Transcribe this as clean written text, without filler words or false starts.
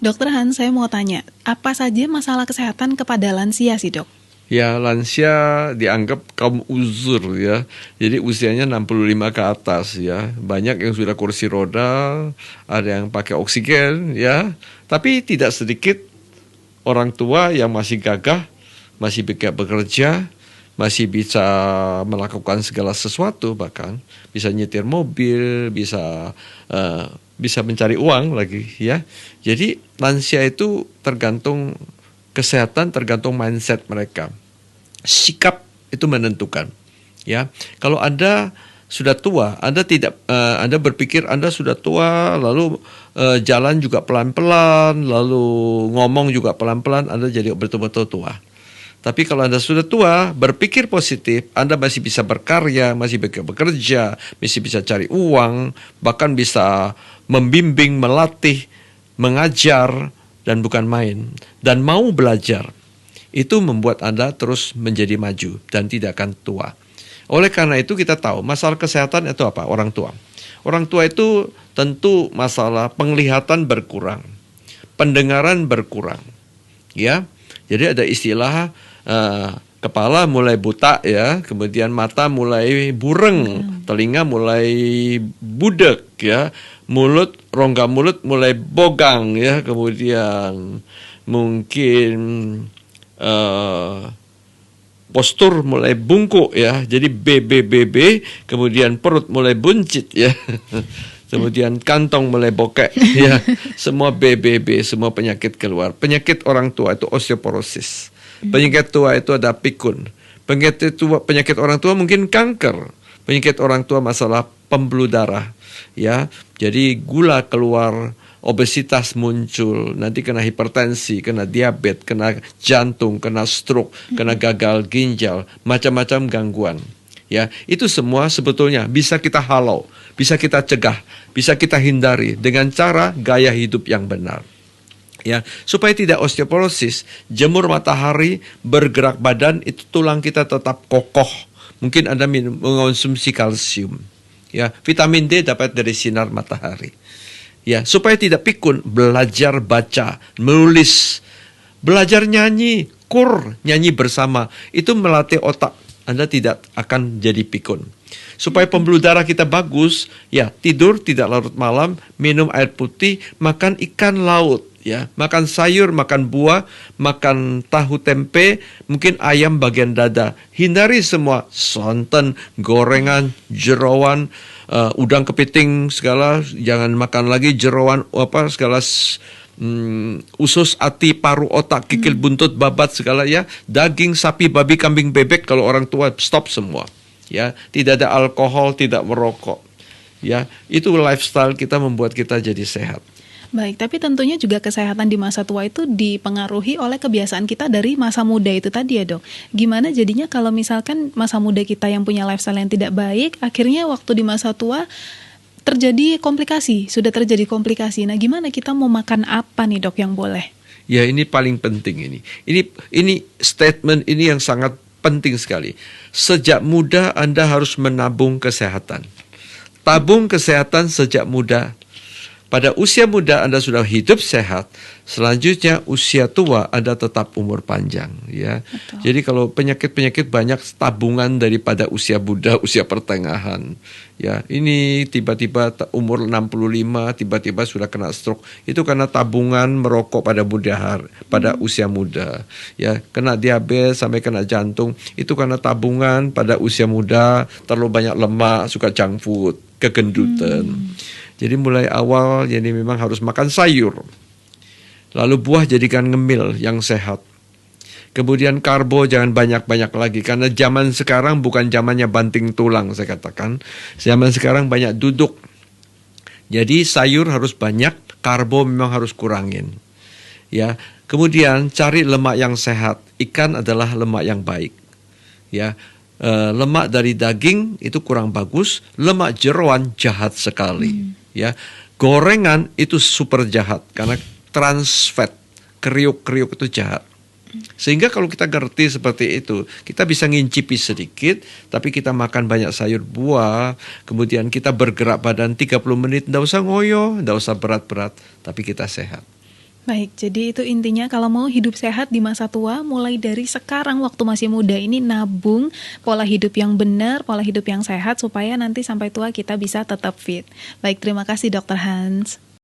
Dokter Han, saya mau tanya, apa saja masalah kesehatan kepada lansia sih, Dok? Ya, lansia dianggap kaum uzur ya. Jadi usianya 65 ke atas ya. Banyak yang sudah kursi roda, ada yang pakai oksigen ya. Tapi tidak sedikit orang tua yang masih gagah, masih bisa bekerja, masih bisa melakukan segala sesuatu, bahkan bisa nyetir mobil, bisa mencari uang lagi ya. Jadi lansia itu tergantung kesehatan, tergantung mindset mereka. Sikap itu menentukan ya. Kalau Anda sudah tua, Anda berpikir Anda sudah tua, lalu jalan juga pelan-pelan, lalu ngomong juga pelan-pelan, Anda jadi betul-betul tua. Tapi kalau Anda sudah tua, berpikir positif, Anda masih bisa berkarya, masih bisa bekerja, masih bisa cari uang, bahkan bisa membimbing, melatih, mengajar, dan bukan main. Dan mau belajar. Itu membuat Anda terus menjadi maju dan tidak akan tua. Oleh karena itu kita tahu masalah kesehatan itu apa? Orang tua. Orang tua itu tentu masalah penglihatan berkurang, pendengaran berkurang. Ya, jadi ada istilah kepala mulai buta ya, kemudian mata mulai bureng, telinga mulai budek ya, rongga mulut mulai bogang ya, kemudian mungkin postur mulai bungkuk ya, jadi BBBB, kemudian perut mulai buncit ya, kemudian kantong mulai bokek ya, semua BBB, semua penyakit keluar. Penyakit orang tua itu osteoporosis, penyakit tua itu ada pikun, penyakit orang tua mungkin kanker, penyakit orang tua masalah pembuluh darah ya, jadi gula keluar, obesitas muncul, nanti kena hipertensi, kena diabetes, kena jantung, kena stroke, kena gagal ginjal, macam-macam gangguan. Ya, itu semua sebetulnya bisa kita halau, bisa kita cegah, bisa kita hindari dengan cara gaya hidup yang benar. Ya, supaya tidak osteoporosis, jemur matahari, bergerak badan, itu tulang kita tetap kokoh. Mungkin Anda mengonsumsi kalsium. Ya, vitamin D dapat dari sinar matahari. Ya, supaya tidak pikun, belajar baca, menulis, belajar nyanyi, nyanyi bersama. Itu melatih otak. Anda tidak akan jadi pikun. Supaya pembuluh darah kita bagus, ya tidur tidak larut malam, minum air putih, makan ikan laut, ya, makan sayur, makan buah, makan tahu tempe, mungkin ayam bagian dada. Hindari semua santan, gorengan, jerawan, udang kepiting segala, jangan makan lagi jerawan segala, usus, ati, paru, otak, kikil, buntut, babat segala ya, daging, sapi, babi, kambing, bebek. Kalau orang tua stop semua. Ya, tidak ada alkohol, tidak merokok. Ya, itu lifestyle kita membuat kita jadi sehat. Baik, tapi tentunya juga kesehatan di masa tua itu dipengaruhi oleh kebiasaan kita dari masa muda itu tadi ya, Dok. Gimana jadinya kalau misalkan masa muda kita yang punya lifestyle yang tidak baik, akhirnya waktu di masa tua sudah terjadi komplikasi. Nah, gimana kita mau makan apa nih, Dok, yang boleh? Ya, ini paling penting ini. Ini statement ini yang sangat penting sekali. Sejak muda Anda harus menabung kesehatan. Tabung kesehatan sejak muda. Pada usia muda Anda sudah hidup sehat, selanjutnya usia tua Anda tetap umur panjang ya. Betul. Jadi kalau penyakit-penyakit banyak tabungan daripada usia muda, usia pertengahan. Ya, ini tiba-tiba umur 65 tiba-tiba sudah kena stroke. Itu karena tabungan merokok pada usia muda. Ya, kena diabetes sampai kena jantung, itu karena tabungan pada usia muda, terlalu banyak lemak, suka junk food, kegendutan. Jadi mulai awal jadi memang harus makan sayur. Lalu buah jadikan ngemil yang sehat. Kemudian karbo jangan banyak-banyak lagi. Karena zaman sekarang bukan zamannya banting tulang saya katakan. Zaman sekarang banyak duduk. Jadi sayur harus banyak, karbo memang harus kurangin. Ya. Kemudian cari lemak yang sehat. Ikan adalah lemak yang baik. Ya. Lemak dari daging itu kurang bagus. Lemak jeroan jahat sekali. Ya, gorengan itu super jahat karena trans fat, kriuk-kriuk itu jahat. Sehingga kalau kita ngerti seperti itu, kita bisa ngincipi sedikit, tapi kita makan banyak sayur buah, kemudian kita bergerak badan 30 menit, enggak usah ngoyo, enggak usah berat-berat, tapi kita sehat. Baik, jadi itu intinya kalau mau hidup sehat di masa tua, mulai dari sekarang waktu masih muda ini nabung pola hidup yang benar, pola hidup yang sehat supaya nanti sampai tua kita bisa tetap fit. Baik, terima kasih Dokter Hans.